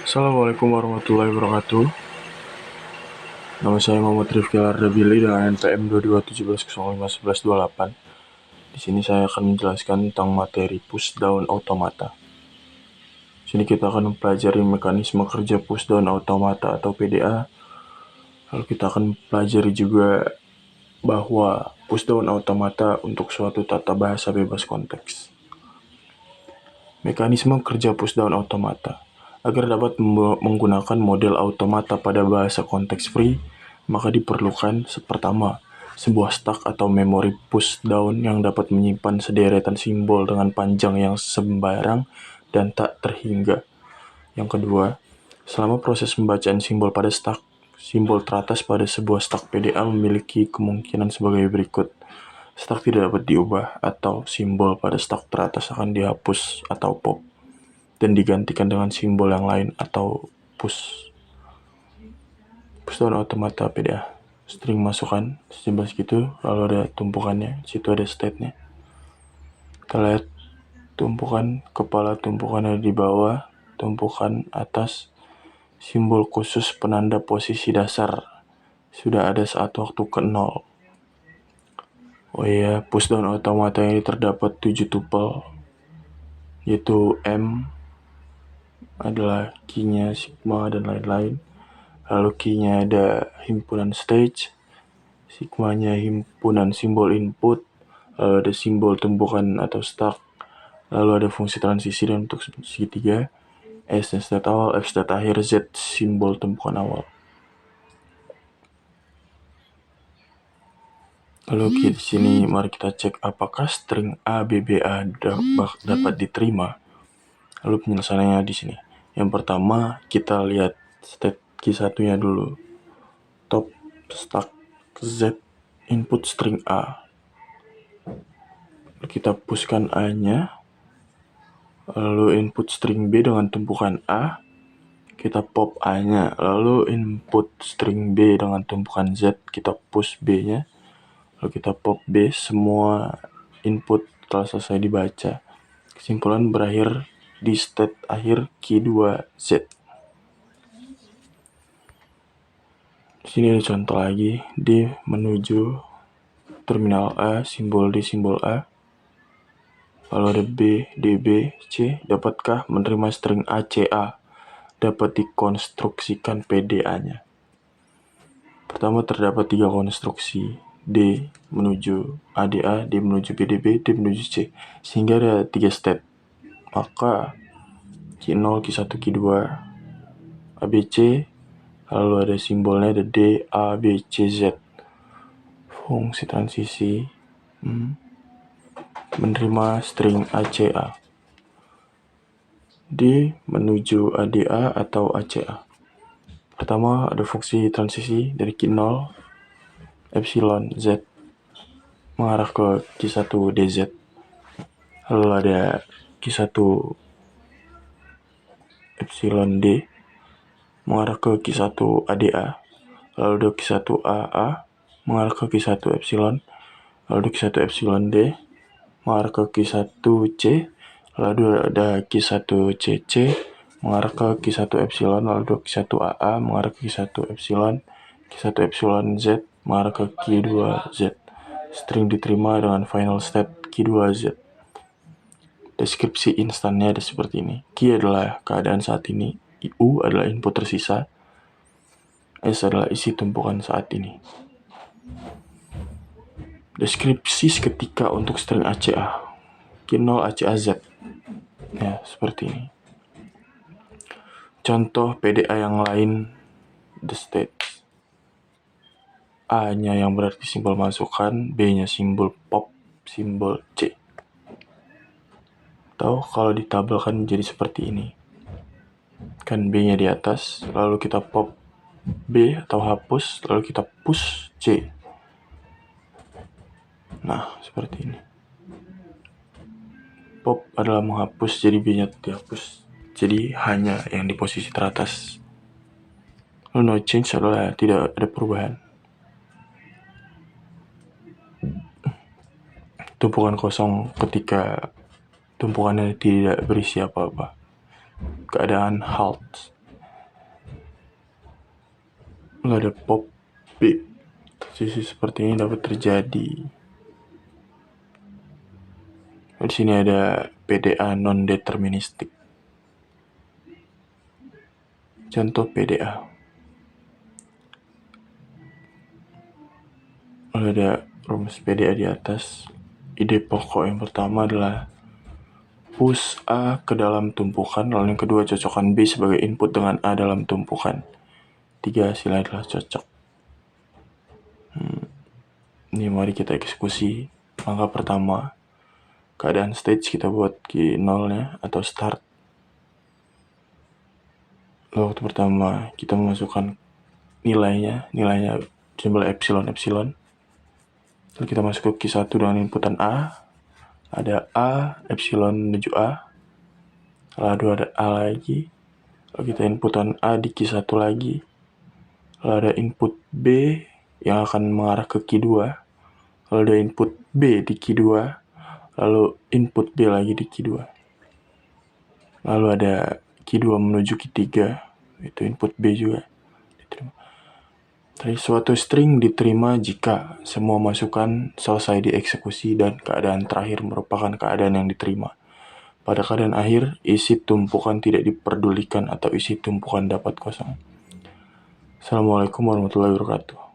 Assalamualaikum warahmatullahi wabarakatuh. Nama saya Muhammad Rifki Lardabili dengan NPM 2217051128. Di sini saya akan menjelaskan tentang materi pushdown automata. Di sini kita akan mempelajari mekanisme kerja pushdown automata atau PDA. Lalu kita akan mempelajari juga bahwa pushdown automata untuk suatu tata bahasa bebas konteks. Mekanisme kerja pushdown automata. Agar dapat menggunakan model automata pada bahasa konteks free, maka diperlukan pertama, sebuah stack atau memori pushdown yang dapat menyimpan sederetan simbol dengan panjang yang sembarang dan tak terhingga. Yang kedua, selama proses pembacaan simbol pada stack, simbol teratas pada sebuah stack PDA memiliki kemungkinan sebagai berikut. Stack tidak dapat diubah atau simbol pada stack teratas akan dihapus atau pop dan digantikan dengan simbol yang lain atau pushdown automata PDA. String masukan sebebas gitu, lalu ada tumpukannya, situ ada state-nya. Kita lihat tumpukan kepala, tumpukan ada di bawah, tumpukan atas, simbol khusus penanda posisi dasar sudah ada saat waktu ke 0. Oh iya, pushdown automata ini terdapat 7 tuple, yaitu M adalah key-nya, sigma, dan lain-lain. Lalu key-nya ada himpunan stage, sigmanya himpunan simbol input, lalu ada simbol tumpukan atau stack, lalu ada fungsi transisi dan untuk segitiga, S state awal, F state akhir, Z simbol tumpukan awal. Lalu di sini mari kita cek apakah string ABBA dapat diterima. Lalu penyelesaiannya di sini. Yang pertama kita lihat state key satunya dulu. Top stack Z input string A. Lalu kita pushkan A-nya. Lalu input string B dengan tumpukan A. Kita pop A-nya. Lalu input string B dengan tumpukan Z. Kita push B-nya. Lalu kita pop B. Semua input telah selesai dibaca. Kesimpulan berakhir di state akhir key 2Z. Di sini ada contoh lagi. D menuju terminal A, simbol D, simbol A. Lalu ada B, DB, C. Dapatkah menerima string ACA? Dapat dikonstruksikan PDA-nya. Pertama terdapat 3 konstruksi. D menuju ADA, D menuju BDB, D menuju C. Sehingga ada 3 state. Maka Q0, Q1, Q2, ABC, lalu ada simbolnya ada D, A, B, C, Z. Fungsi transisi menerima string ACA. D menuju ADA atau ACA. Pertama ada fungsi transisi dari Q0 epsilon Z mengarah ke Q1 DZ. Lalu ada Q1 epsilon D mengarah ke Q1 ADA. Lalu ada Q1 AA mengarah ke Q1 epsilon. Lalu ada Q1 epsilon D mengarah ke Q1 C. Lalu ada Q1 CC mengarah ke Q1 epsilon. Lalu ada Q1 AA mengarah ke Q1 epsilon. Q1 epsilon Z mengarah ke Q2Z. String diterima dengan final state Q2Z. Deskripsi instannya ada seperti ini. Q adalah keadaan saat ini. U adalah input tersisa. S adalah isi tumpukan saat ini. Deskripsi seketika untuk string ACA. Q0 ACA Z. Ya, seperti ini. Contoh PDA yang lain, the states. A-nya yang berarti simbol masukan, B-nya simbol pop, simbol C. Atau kalau ditabelkan menjadi seperti ini. Kan B-nya di atas, lalu kita pop B atau hapus, lalu kita push C. Nah, seperti ini. Pop adalah menghapus, jadi B-nya dihapus. Jadi hanya yang di posisi teratas. Lalu no change adalah tidak ada perubahan. Tumpukan kosong ketika tumpukannya tidak berisi apa-apa. Keadaan halt. Lalu ada pop beat. Sisi seperti ini dapat terjadi. Di sini ada PDA non-deterministik. Contoh PDA. Lalu ada rumus PDA di atas. Ide pokok yang pertama adalah push A ke dalam tumpukan, lalu yang kedua cocokkan B sebagai input dengan A dalam tumpukan. 3 hasilnya adalah cocok. Ini mari kita eksekusi. Langkah pertama, keadaan stage kita buat ke nolnya atau start. Lalu waktu pertama kita memasukkan nilainya simbol epsilon. Lalu kita masuk ke Q1 dengan inputan A. Ada A, epsilon menuju A. Lalu ada A lagi. Lalu kita inputan A di Q1 lagi. Lalu ada input B yang akan mengarah ke Q2. Lalu ada input B di Q2. Lalu input B lagi di Q2. Lalu ada Q2 menuju Q3. Itu input B juga diterima. Jadi suatu string diterima jika semua masukan selesai dieksekusi dan keadaan terakhir merupakan keadaan yang diterima. Pada keadaan akhir, isi tumpukan tidak diperdulikan atau isi tumpukan dapat kosong. Assalamualaikum warahmatullahi wabarakatuh.